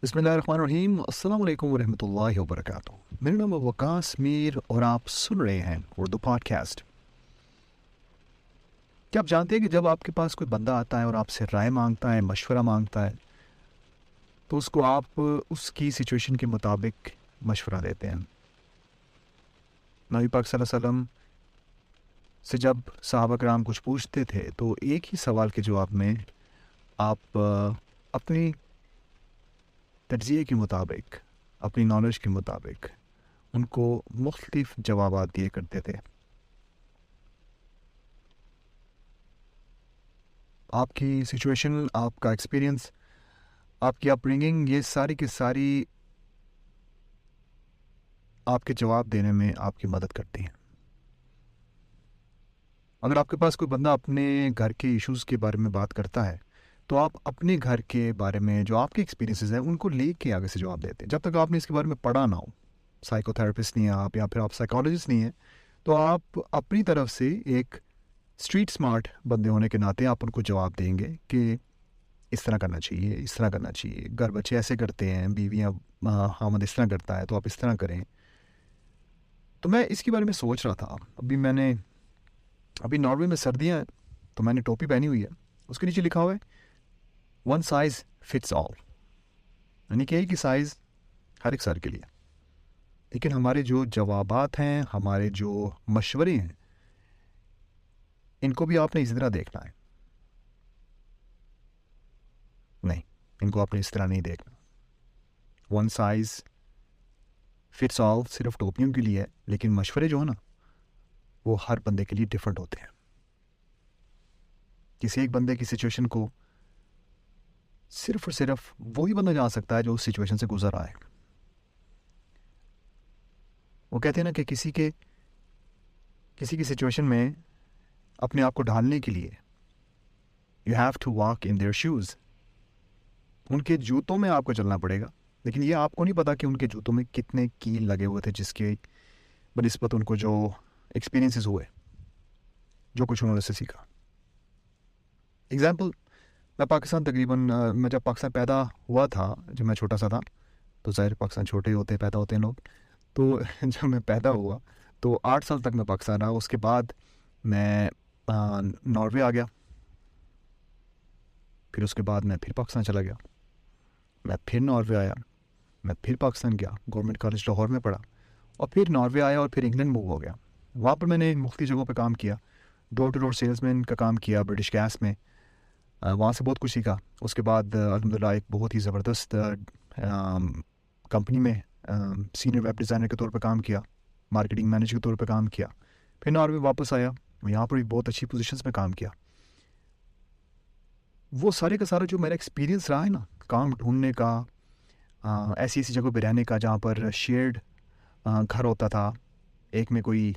बिस्मिल्लाहिर्रहमानिर्रहीम। अस्सलाम वालेकुम वरहमतुल्लाहि वबरकातुहू। मेरा नाम है वकास मीर और आप सुन रहे हैं उर्दू पॉडकास्ट। क्या आप जानते हैं कि जब आपके पास कोई बंदा आता है और आपसे राय मांगता है, मशवरा मांगता है, तो उसको आप उसकी सिचुएशन के मुताबिक मशवरा देते हैं। नबी पाक सल्लल्लाहु अलैहि वसल्लम से जब सहाबा कराम कुछ पूछते थे तो एक ही सवाल के जवाब में आप अपनी तर्जीह के मुताबिक, अपनी नॉलेज के मुताबिक उनको मुख्तलिफ जवाबात दिए करते थे। आपकी सिचुएशन, आपका एक्सपीरियंस, आपकी अपब्रिंगिंग, ये सारी की सारी आपके जवाब देने में आपकी मदद करती हैं। अगर आपके पास कोई बंदा अपने घर के इश्यूज़ के बारे में बात करता है, तो आप अपने घर के बारे में जो आपके एक्सपीरियंसेस हैं, उनको लेके आगे से जवाब देते हैं। जब तक आपने इसके बारे में पढ़ा ना हो, साइकोथेरेपिस्ट नहीं हैं आप या फिर आप साइकोलॉजिस्ट नहीं हैं, तो आप अपनी तरफ से एक स्ट्रीट स्मार्ट बंदे होने के नाते आप उनको जवाब देंगे कि इस तरह करना चाहिए, इस तरह करना चाहिए, घर बच्चे ऐसे करते हैं, बीवियाँ खामद इस तरह करता है, तो आप इस तरह करें। तो मैं इसके बारे में सोच रहा था। अभी नॉर्वे में सर्दियाँ हैं, तो मैंने टोपी पहनी हुई है। उसके नीचे लिखा हुआ है वन साइज़ फिट्स ऑल, यानी कि एक ही साइज़ हर एक सर के लिए। लेकिन हमारे जो जवाबात हैं, हमारे जो मशवरे हैं, इनको भी आपने इसी तरह देखना है। नहीं, इनको आपने इस तरह नहीं देखना। वन साइज़ फिट्स ऑल सिर्फ टोपियों के लिए है, लेकिन मशवरे जो है ना, वो हर बंदे के लिए डिफरेंट होते हैं। किसी एक बंदे की सिचुएशन को सिर्फ और सिर्फ वही बंदा जान सकता है जो उस सिचुएशन से गुजर रहा है। वो कहते हैं ना कि किसी की सिचुएशन में अपने आप को ढालने के लिए you have to walk in their shoes. उनके जूतों में आपको चलना पड़ेगा, लेकिन ये आपको नहीं पता कि उनके जूतों में कितने कील लगे हुए थे, जिसके बनिस्बत उनको जो एक्सपीरियंसेस हुए, जो कुछ उन्होंने से सीखा। एग्जाम्पल, मैं जब पाकिस्तान पैदा हुआ था, जब मैं छोटा सा था, तो ज़ाहिर पाकिस्तान छोटे होते पैदा होते हैं लोग। तो जब मैं पैदा हुआ तो 8 साल तक मैं पाकिस्तान रहा। उसके बाद मैं नॉर्वे आ गया। फिर उसके बाद मैं फिर पाकिस्तान चला गया। मैं फिर नॉर्वे आया। मैं फिर पाकिस्तान गया, गवर्नमेंट कॉलेज लाहौर में पढ़ा, और फिर नॉर्वे आया और फिर इंग्लैंड मूव हो गया। वहाँ पर मैंने मुख्तलिफ जगहों पर काम किया। डोर टू डोर सेल्समैन का काम किया ब्रिटिश गैस में। वहाँ से बहुत कुछ सीखा। उसके बाद अल्हम्दुलिल्लाह एक बहुत ही ज़बरदस्त कंपनी में सीनियर वेब डिज़ाइनर के तौर पर काम किया, मार्केटिंग मैनेजर के तौर पर काम किया। फिर नॉर्वे वापस आया, यहाँ पर भी बहुत अच्छी पोजीशंस में काम किया। वो सारे का सारा जो मेरा एक्सपीरियंस रहा है ना, काम ढूंढने का, ऐसी ऐसी जगह पे रहने का जहाँ पर शेयर्ड घर होता था। एक में कोई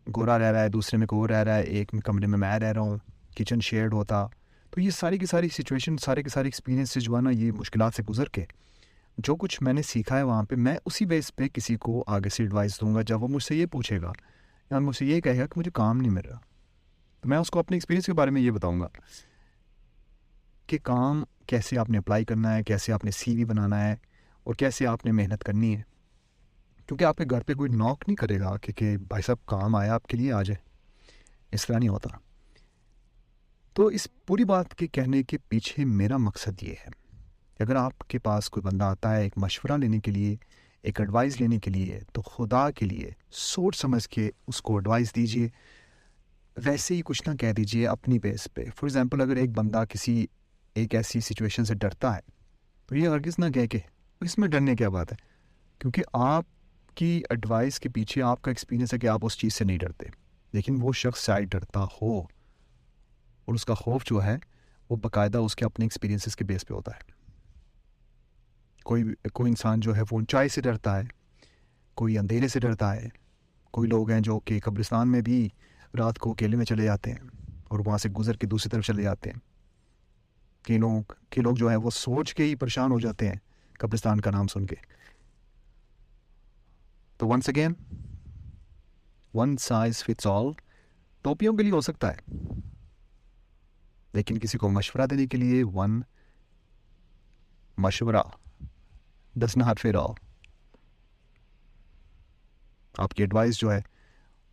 गोरा रह रहा है, दूसरे में कोई और रह रहा है, एक में कमरे में मैं रह रहा हूँ, किचन शेयर्ड होता। तो ये सारी की सारी सिचुएशन, सारे के सारे एक्सपीरियंसेस जो है ना, ये मुश्किलात से गुजर के जो कुछ मैंने सीखा है वहाँ पे, मैं उसी बेस पे किसी को आगे से एडवाइस दूंगा। जब वो मुझसे ये पूछेगा या मुझसे ये कहेगा कि मुझे काम नहीं मिल रहा, तो मैं उसको अपने एक्सपीरियंस के बारे में ये बताऊँगा कि काम कैसे आपने अप्लाई करना है, कैसे आपने सीवी बनाना है, और कैसे आपने मेहनत करनी है। क्योंकि आपके घर पे कोई नॉक नहीं करेगा कि भाई साहब काम आया आपके लिए, आ जाए। इस तरह नहीं होता। तो इस पूरी बात के कहने के पीछे मेरा मकसद ये है कि अगर आपके पास कोई बंदा आता है एक मशवरा लेने के लिए, एक एडवाइस लेने के लिए, तो खुदा के लिए सोच समझ के उसको एडवाइस दीजिए। वैसे ही कुछ ना कह दीजिए अपनी बेस पे। फॉर एग्ज़ाम्पल, अगर एक बंदा किसी एक ऐसी सिचुएशन से डरता है, तो ये हरगिज़ ना कह के इसमें डरने क्या बात है, क्योंकि आपकी एडवाइस के पीछे आपका एक्सपीरियंस है कि आप उस चीज़ से नहीं डरते। लेकिन वो शख्स शायद डरता हो, और उसका खौफ जो है वो बाकायदा उसके अपने एक्सपीरियंसेस के बेस पे होता है। कोई इंसान जो है वो ऊंचाई से डरता है, कोई अंधेरे से डरता है। कोई लोग हैं जो कि कब्रिस्तान में भी रात को अकेले में चले जाते हैं और वहाँ से गुजर के दूसरी तरफ चले जाते हैं। कई लोग जो है वो सोच के ही परेशान हो जाते हैं कब्रिस्तान का नाम सुन के। तो once again, one size fits all टोपियों के लिए हो सकता है, लेकिन किसी को मशवरा देने के लिए वन मशवरा डज नॉट फिट ऑल। आपकी एडवाइस जो है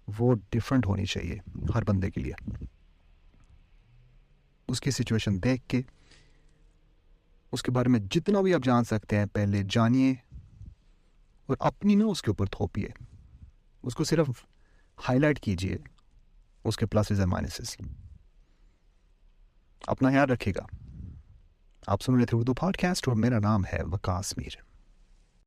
वो डिफरेंट होनी चाहिए हर बंदे के लिए। उसकी सिचुएशन देख के उसके बारे में जितना भी आप जान सकते हैं पहले जानिए, और अपनी ना उसके ऊपर थोपिए, उसको सिर्फ हाईलाइट कीजिए उसके प्लसेस एंड माइनसेस। अपना ख्याल रखिएगा। आप सुन रहे थे उर्दू पॉडकास्ट और मेरा नाम है वकास मीर।